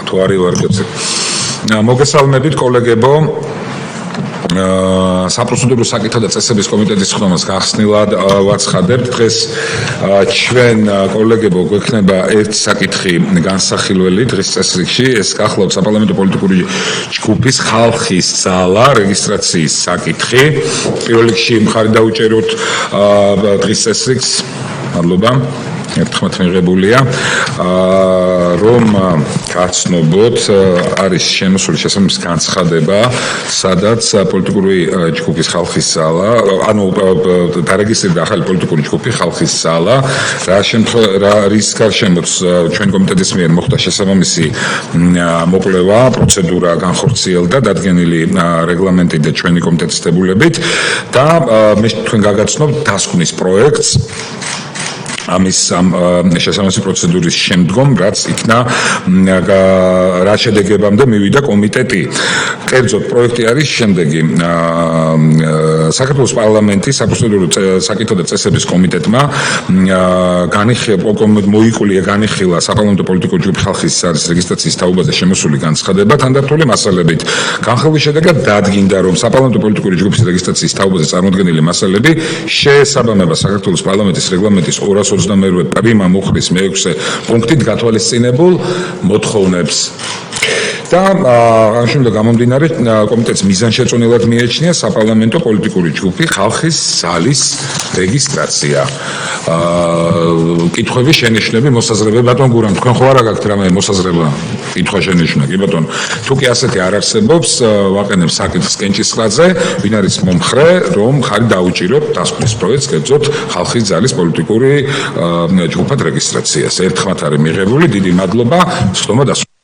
თუ არის ვარჯიშზე. მოგესალმებით კოლეგებო. საპროცედურო საკითხთა წესების კომიტეტის ხდომას გახსნილად ვაცხადებთ. დღეს ჩვენ კოლეგებო გვექნება ერთი საკითხი განსახილველი დღის წესრიგში. ეს გახლავთ საპარლამენტო პოლიტიკური ჯგუფის ხალხის ძალა რეგისტრაციის საკითხი. პირველ რიგში მხარი დაუჭეროთ დღის წესრიგს. მადლობა. ერთხმად მიღებულია, რომ გაცნობოთ არის შემოსული შესაბამისი განცხადება, სადაც პოლიტიკური ჯგუფის ხალხის ძალა, ანუ დარეგისტრირდა ახალი პოლიტიკური ჯგუფი ხალხის ძალა, რის გარშემოც ჩვენი კომიტეტის მიერ მოხდა შესაბამისი მოკვლევა, პროცედურა განხორციელდა, დადგენილი რეგლამენტით და ჩვენი კომიტეტის დებულებით და მე თქვენ გაგაცნობთ დასკვნის პროექტს. ამის შესაბამისი პროცედურის შემდგომ, რაც იქნა რა შედეგებამდე მივიდა კომიტეტი. კერძოდ პროექტი არის შემდეგი. საქართველოს პარლამენტის საპროცედურო საკითხთა წესების კომიტეტმა განიხილა საპარლამენტო პოლიტიკური ჯგუფი ხალხის ძალის რეგისტრაციის თაობაზე შემოსული განცხადება თანდათული მასალებით. განხილვის შედეგად დადგინდა, რომ საპარლამენტო პოლიტიკური ჯგუფის რეგისტრაციის თაობაზე წარმოდგენილი მასალები შეესაბამება საქართველოს პარლამენტის რეგლამენტის 228 პრიმა მუხლის მე-6 პუნქტით გათვალისწინებულ მოთხოვნებს. და ამ შემდეგ გამომდინარე კომიტეტს მიზანშეწონილად მიეჩნია საპარლამენტო პოლიტიკური ჯგუფი ხალხის ძალის რეგისტრაცია. კითხვები, შენიშვნები, მოსაზრებები, ბატონ გურამ, თქვენ ხო არა გაქვთ რამე მოსაზრება? კითხვა, შენიშვნა, კი ბატონო. თუ კი ასეთი არ არსებობს, ვაყენებ საკითხს კენჭისყრაზე, ვინ არის მომხრე, რომ ხარი დაუჭიროთ დასკვნის პროექტს, კერძოდ ხალხის ძალის პოლიტიკური ჯგუფად რეგისტრაციას. ერთხმად არის მიღებული, დიდი მადლობა, სხდომა დასრულდა.